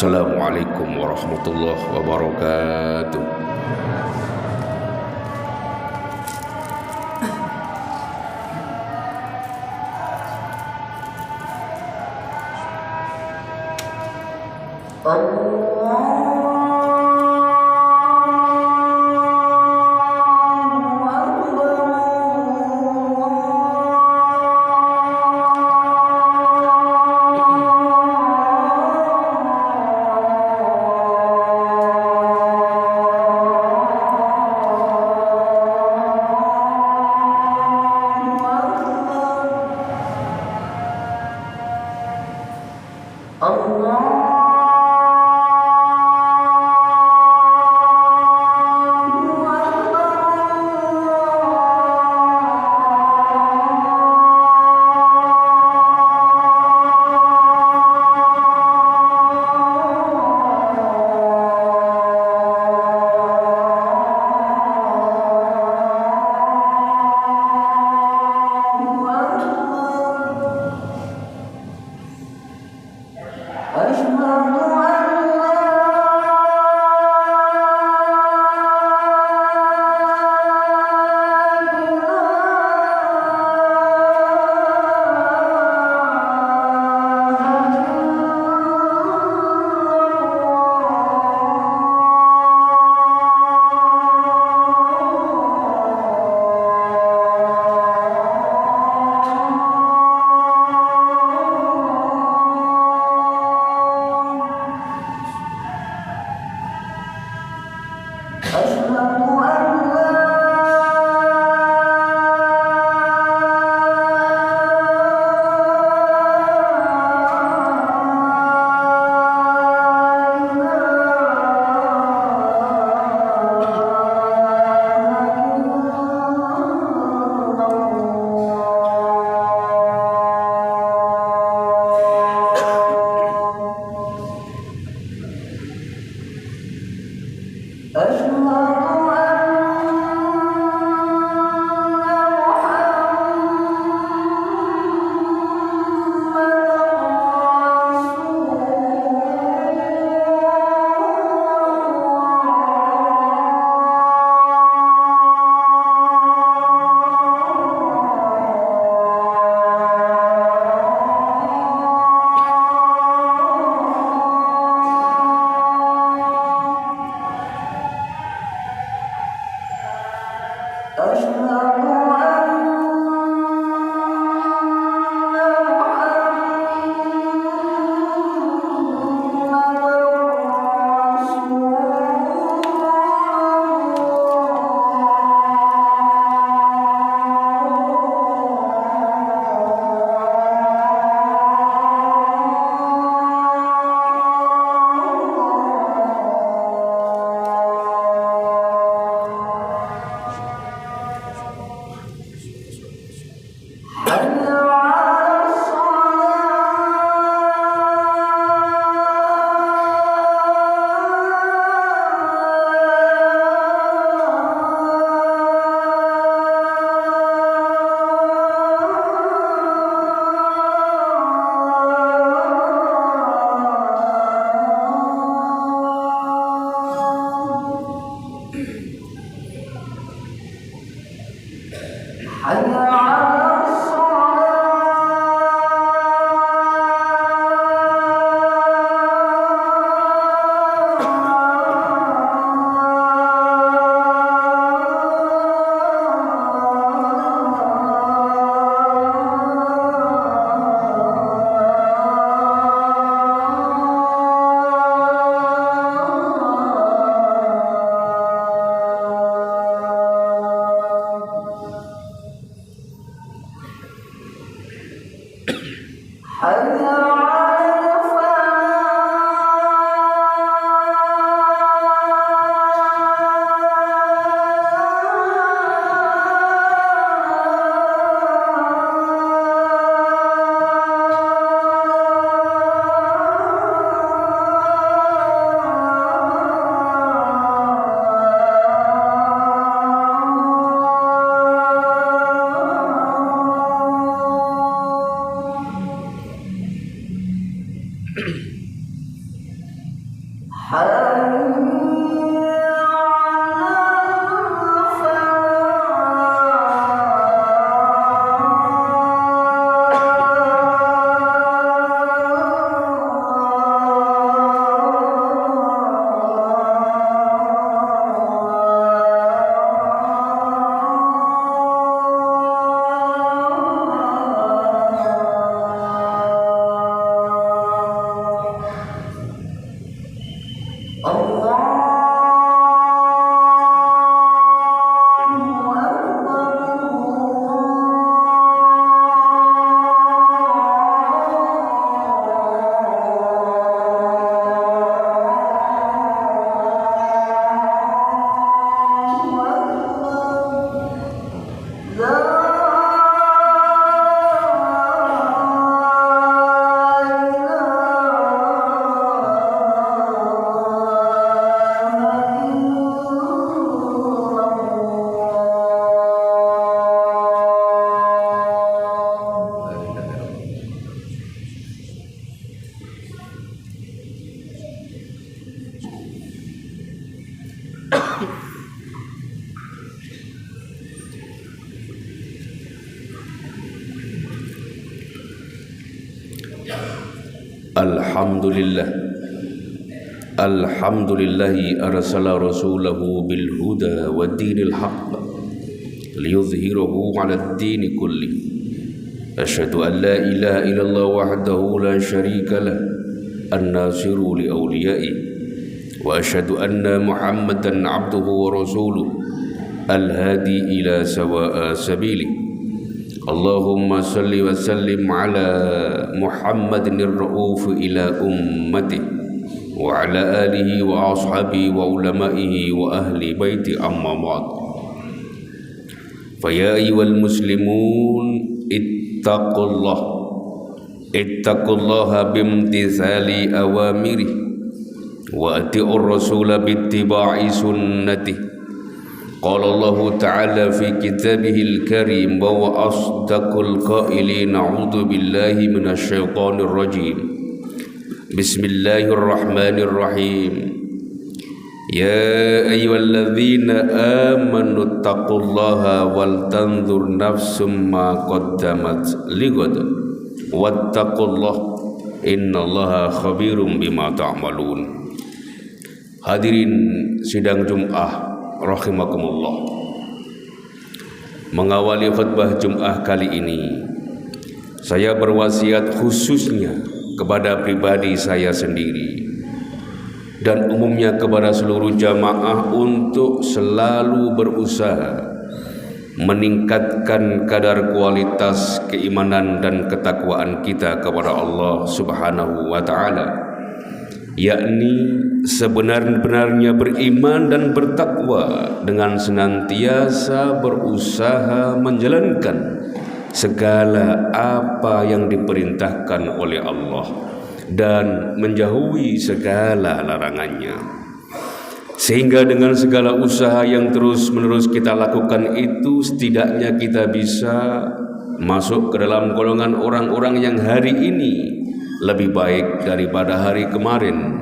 Assalamualaikum warahmatullahi wabarakatuh. Alhamdulillah. Alhamdulillahi arsala rasulahu bil huda wa dinil haqq liyuzhirahu 'ala ad-din kulli. Asyhadu an la ilaha illallah wahdahu la syarika lah an-nasiru li awliya'i wa asyhadu anna Muhammadan 'abduhu wa rasuluhu al-hadi ila sawa'a sabili. Allahumma salli wa sallim ala Muhammadin ar-ra'uf ila ummati wa ala alihi wa ashabihi wa ulamaihi wa ahli baiti amma ba'd. Fa ya ayyuhal muslimun ittaqullaha bimtithali awamirihi wa ati'ur rasula bittiba'i sunnatihi. Qala Allah Ta'ala fi kitabihil karim wa asdaqul qailin a'udzu billahi minasy syaithanir rajim. Bismillahirrahmanirrahim. Ya ayyuhalladzina amanu taqullaha wal tanzur nafsum ma qaddamat lighad wattaqullaha innallaha khabirum bima ta'malun. Hadirin sidang Jumat rahimakumullah. Mengawali khutbah Jumat kali ini, saya berwasiat khususnya kepada pribadi saya sendiri dan umumnya kepada seluruh jamaah untuk selalu berusaha meningkatkan kadar kualitas keimanan dan ketakwaan kita kepada Allah Subhanahu wa taala, yakni sebenar-benarnya beriman dan bertakwa dengan senantiasa berusaha menjalankan segala apa yang diperintahkan oleh Allah dan menjauhi segala larangannya, sehingga dengan segala usaha yang terus-menerus kita lakukan itu setidaknya kita bisa masuk ke dalam golongan orang-orang yang hari ini lebih baik daripada hari kemarin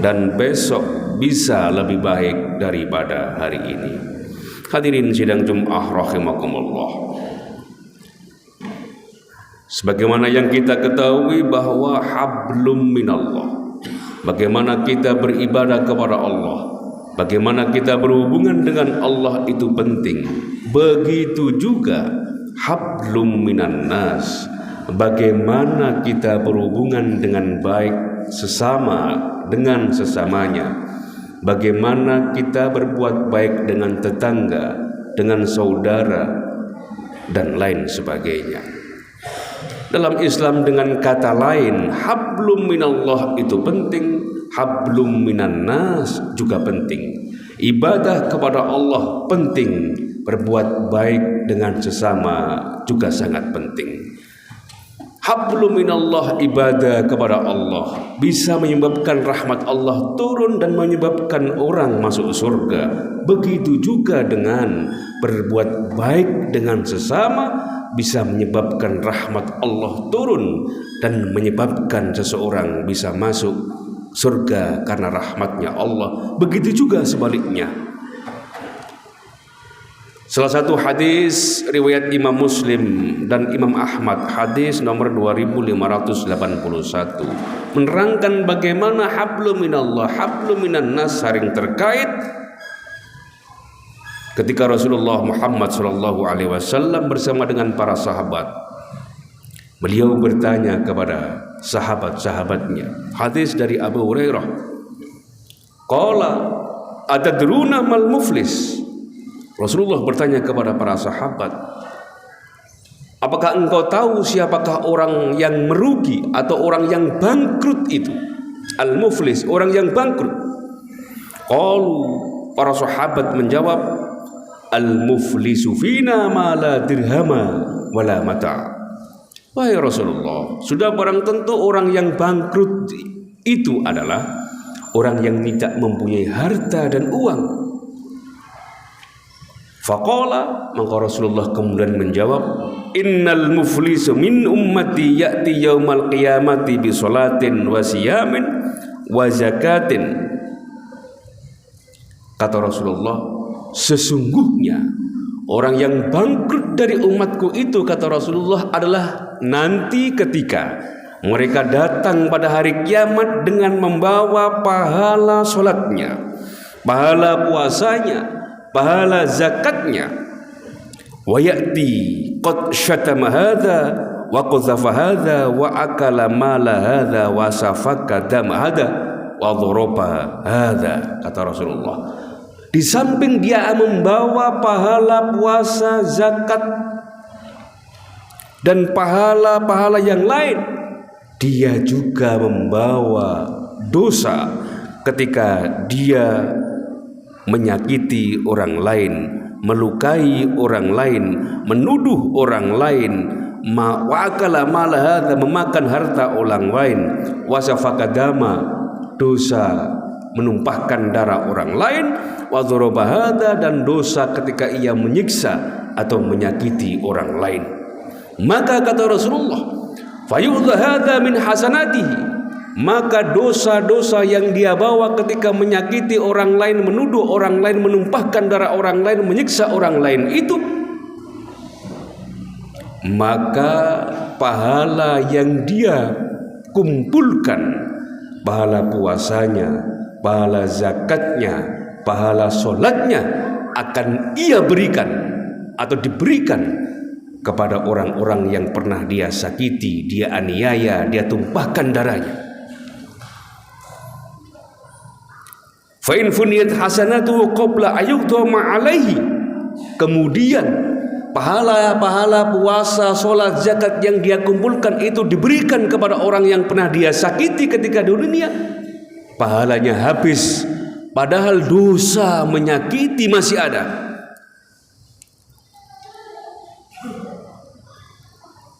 dan besok bisa lebih baik daripada hari ini. Hadirin sidang Jumat rahimakumullah. Sebagaimana yang kita ketahui bahwa hablum minallah, bagaimana kita beribadah kepada Allah, bagaimana kita berhubungan dengan Allah itu penting. Begitu juga hablum minan nas, bagaimana kita berhubungan dengan baik sesama dengan sesamanya, bagaimana kita berbuat baik dengan tetangga, dengan saudara dan lain sebagainya. Dalam Islam dengan kata lain, hablum minallah itu penting, hablum minan nas juga penting. Ibadah kepada Allah penting, berbuat baik dengan sesama juga sangat penting. Hablum minallah, ibadah kepada Allah bisa menyebabkan rahmat Allah turun dan menyebabkan orang masuk surga. Begitu juga dengan berbuat baik dengan sesama bisa menyebabkan rahmat Allah turun dan menyebabkan seseorang bisa masuk surga karena rahmatnya Allah. Begitu juga sebaliknya. Salah satu hadis riwayat Imam Muslim dan Imam Ahmad, hadis nomor 2581, menerangkan bagaimana hablum minallah, hablum minan nas saling terkait. Ketika Rasulullah Muhammad SAW bersama dengan para sahabat, beliau bertanya kepada sahabat-sahabatnya. Hadis dari Abu Hurairah. Qala atadruna mal muflis? Rasulullah bertanya kepada para sahabat, apakah engkau tahu siapakah orang yang merugi atau orang yang bangkrut itu? Al-muflis, orang yang bangkrut. Qalu, para sahabat menjawab, al-muflisu fina ma la dirhama wala mata. Wahai Rasulullah, sudah barang tentu orang yang bangkrut itu adalah orang yang tidak mempunyai harta dan uang. Faqala, maka Rasulullah kemudian menjawab, innal muflisu min ummati ya'ti yaumal qiyamati bi salatin wa siyamin wa zakatin. Kata Rasulullah, sesungguhnya orang yang bangkrut dari umatku itu, kata Rasulullah, adalah nanti ketika Mereka datang pada hari kiamat dengan membawa pahala solatnya, pahala puasanya, pahala zakatnya. Wa ya'ti qad syatama hadza wa qadhafa hadza wa akala mala hadza wa safaka dam hadza wa dharaba hadza, kata Rasulullah. Di samping dia membawa pahala puasa, zakat dan pahala-pahala yang lain, dia juga membawa dosa ketika dia menyakiti orang lain, melukai orang lain, menuduh orang lain, wa'akala mala hadza, memakan harta orang lain, wasafaka dama, dosa menumpahkan darah orang lain, wa dzaraba hadza, dan dosa ketika ia menyiksa atau menyakiti orang lain. Maka kata Rasulullah, fayu'dha hadza min hasanatihi, maka dosa-dosa yang dia bawa ketika menyakiti orang lain, menuduh orang lain, menumpahkan darah orang lain, menyiksa orang lain itu, maka pahala yang dia kumpulkan, pahala puasanya, pahala zakatnya, pahala solatnya, akan ia berikan atau diberikan kepada orang-orang yang pernah dia sakiti, dia aniaya, dia tumpahkan darahnya. Fa in funiyat hasanatuhu qabla ayyudhama alaihi, kemudian pahala-pahala puasa, solat, zakat yang dia kumpulkan itu diberikan kepada orang yang pernah dia sakiti ketika di dunia, pahalanya habis, padahal dosa menyakiti masih ada.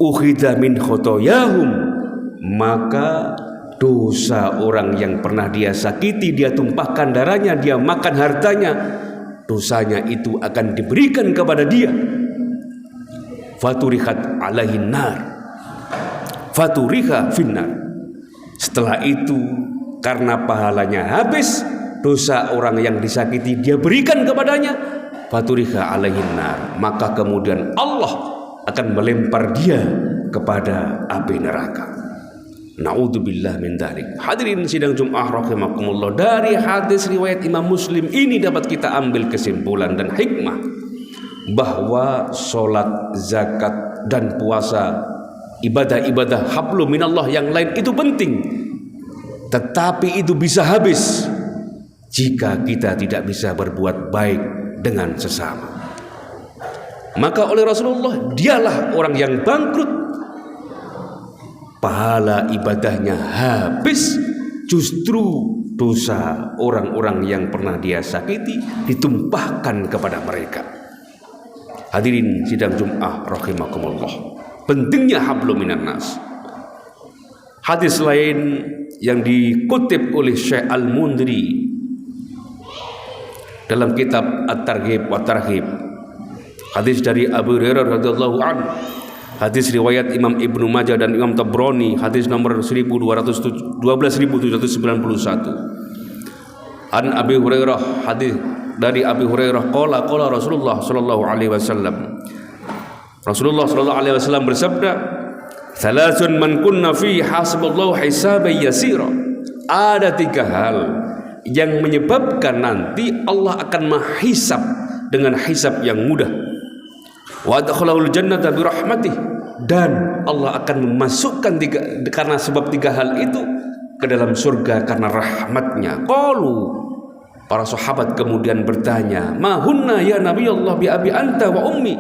Ukhidha min khotoyahum, maka dosa orang yang pernah dia sakiti, dia tumpahkan darahnya, dia makan hartanya, dosanya itu akan diberikan kepada dia. Faturihat alaihin nar, faturiha finnar. Setelah itu, karena pahalanya habis, dosa orang yang disakiti dia berikan kepadanya, faturiha alaihin nar, maka kemudian Allah akan melempar dia kepada api neraka. Na'udzubillah min dzalik. Hadirin sidang Jumat rahimakumullah, dari hadis riwayat Imam Muslim ini dapat kita ambil kesimpulan dan hikmah bahwa solat, zakat dan puasa, ibadah-ibadah hablum minallah yang lain itu penting, tetapi itu bisa habis jika kita tidak bisa berbuat baik dengan sesama. Maka oleh Rasulullah, dialah orang yang bangkrut, pahala ibadahnya habis, justru dosa orang-orang yang pernah dia sakiti ditumpahkan kepada mereka. Hadirin sidang Jumat rahimakumullah, pentingnya hablum minan nas. Hadis lain yang dikutip oleh Syekh Al-Mundri dalam kitab At-Targhib wa Tarhib, hadis dari Abu Hurairah radhiyallahu anhu, hadis riwayat Imam Ibnu Majah dan Imam Tabrani, hadis nomor 12791. An Abi Hurairah, hadis dari Abi Hurairah, qala Rasulullah sallallahu alaihi wasallam, Rasulullah sallallahu alaihi wasallam bersabda, "Thalathun man kunna fi hasaballahu hisaban yasira." Ada 3 hal yang menyebabkan nanti Allah akan menghisab dengan hisab yang mudah. Wa adkhalahul jannata bi rahmatih, dan Allah akan memasukkan karena sebab 3 hal itu ke dalam surga karena rahmatnya. Qalu, para sahabat kemudian bertanya, "Ma hunna ya Nabi Allah bi abi anta wa ummi?"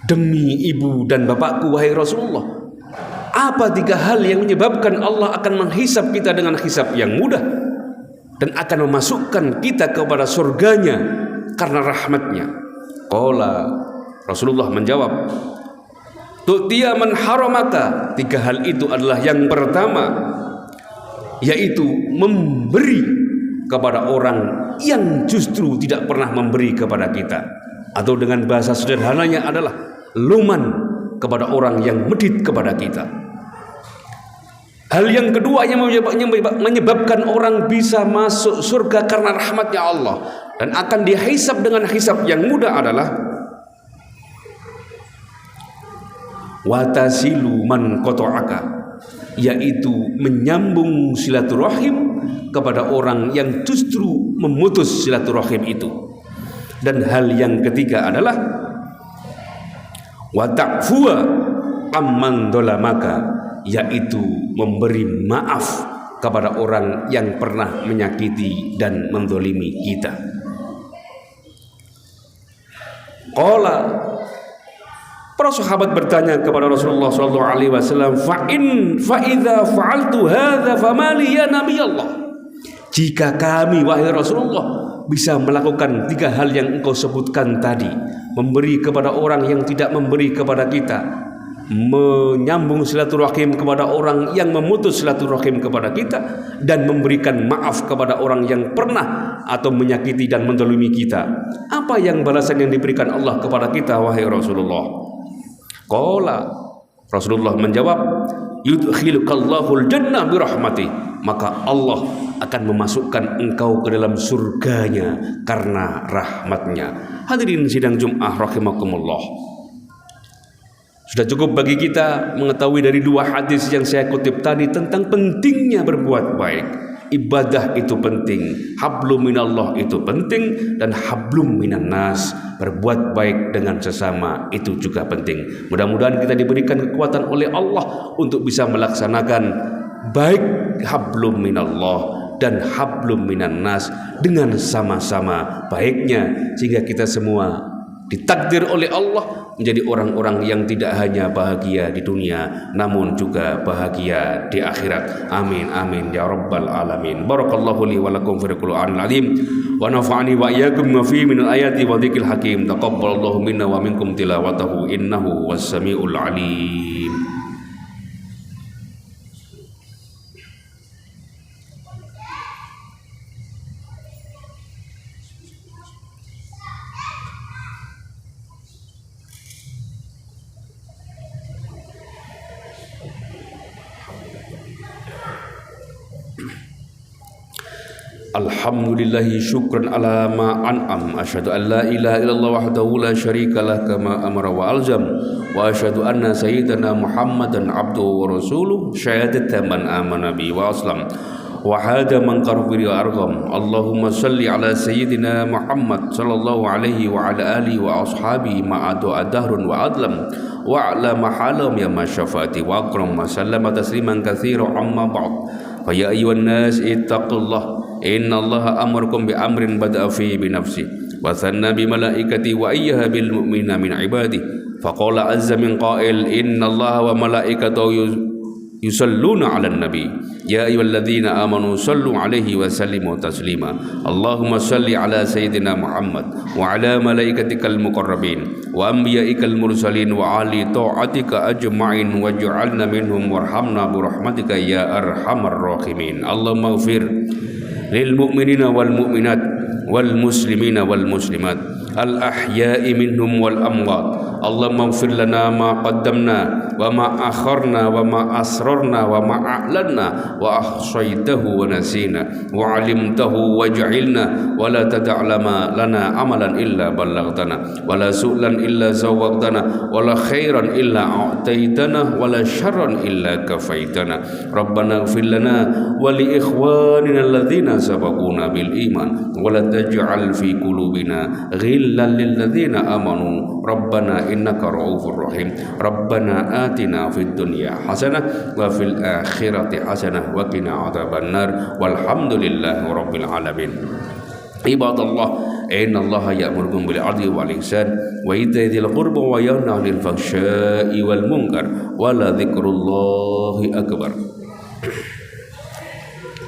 Demi ibu dan bapakku wahai Rasulullah, apa 3 hal yang menyebabkan Allah akan menghisab kita dengan hisab yang mudah dan akan memasukkan kita kepada surganya karena rahmatnya? Qala, Rasulullah menjawab, tu'tiya man haramaka. 3 hal itu adalah yang pertama, yaitu memberi kepada orang yang justru tidak pernah memberi kepada kita, atau dengan bahasa sederhananya adalah luman kepada orang yang medit kepada kita. Hal yang kedua yang menyebabkan orang bisa masuk surga karena rahmatnya Allah dan akan dihisab dengan hisab yang mudah adalah watasilu man qata'aka, yaitu menyambung silaturahim kepada orang yang justru memutus silaturahim itu. Dan hal yang ketiga adalah wa ta'fuwa amman dolamaka, yaitu memberi maaf kepada orang yang pernah menyakiti dan mendolimi kita. Qala, para sahabat bertanya kepada Rasulullah SAW, fa idza fa'altu hadza famali ya nabi Allah. Jika kami wahai Rasulullah bisa melakukan 3 hal yang engkau sebutkan tadi, memberi kepada orang yang tidak memberi kepada kita, menyambung silaturahim kepada orang yang memutus silaturahim kepada kita, dan memberikan maaf kepada orang yang pernah atau menyakiti dan mendolimi kita, apa yang balasan yang diberikan Allah kepada kita wahai Rasulullah? Qala, Rasulullah menjawab, yudkhilukallahul jannah birahmatih, maka Allah akan memasukkan engkau ke dalam surganya karena rahmatnya. Hadirin sidang Jum'ah rahimakumullah, sudah cukup bagi kita mengetahui dari 2 hadis yang saya kutip tadi tentang pentingnya berbuat baik. Ibadah itu penting, hablum minallah itu penting, dan hablum minan nas, berbuat baik dengan sesama itu juga penting. Mudah-mudahan kita diberikan kekuatan oleh Allah untuk bisa melaksanakan baik hablum minallah dan hablum minan nas dengan sama-sama baiknya, sehingga kita semua ditakdir oleh Allah menjadi orang-orang yang tidak hanya bahagia di dunia namun juga bahagia di akhirat. Amin amin ya rabbal alamin. Barakallahu li wa lakum fil Qur'anil azim wa nafa'ani wa iyyakum ma fi min al-ayati wa dzikril hakim. Taqabbalallahu minna wa minkum tilawatahu innahu was-sami'ul alim. Alhamdulillahi syukran ala ma an'am. Asyhadu an la ilaha illallah wahdahu la syarikalah kama amara wa alzam. Wa asyhadu anna sayyidana Muhammadan abduhu wa rasuluh syahadatan man amana bi wa aslam. Wa hada man qarbi wa argham. Allahumma salli ala sayyidina Muhammad sallallahu alaihi wa ala alihi wa ashabihi ma'adu adahrun wa adlam. Wa ala mahalam ya masyafati wa akram wa sallama tasliman katsira amma ba'd. Fa ya ayyuhan nas ittaqullah. Inna Allah amarakum bi amrin bada'a fi bi nafsi wa thanna bi malaikati wa iyyaha bil mu'minina min ibadi faqala azza min qail inna Allah wa malaikatahu yusalluna 'alan nabi ya ayyuhalladzina amanu sallu 'alaihi wa sallimu taslima. Allahumma salli 'ala sayyidina Muhammad wa 'ala malaikatikal muqarrabin wa anbiya'ikal mursalin wa 'ali ta'atika ajma'in waj'alna minhum warhamna bi rahmatika ya arhamar rahimin. Allahumma ighfir lil mu'minina wal mu'minat wal muslimina wal muslimat al ahya'i minhum wal amwat. Allahumma ighfir lana ma qaddamna wa ma akharna wa ma asrarna wa ma a'lanna wa ahsaytahu wa nasina wa 'alimtahu waj'alna wa la tad'alama lana amalan illa ballaghtana wa la su'lan illa zawwaqtana wa la khairan illa a'taitana wa la syarran illa kafaitana. Rabbana ighfir lana wa li ikhwanina alladhina sabaquna bil iman wa la taj'al fi qulubina ghillan lil ladzina amanu rabbana innaka ra'ufur rahim. Rabbana atina fid dunya hasanah wa fil akhirati hasanah wa qina adzabannar walhamdulillahi rabbil alamin. Ibadallah, inna Allaha ya'murukum bil 'adli wal ihsan wa ita'i dzil qurba wa yanha 'anil fahsya'i wal munkar wa la dzikrullahi akbar.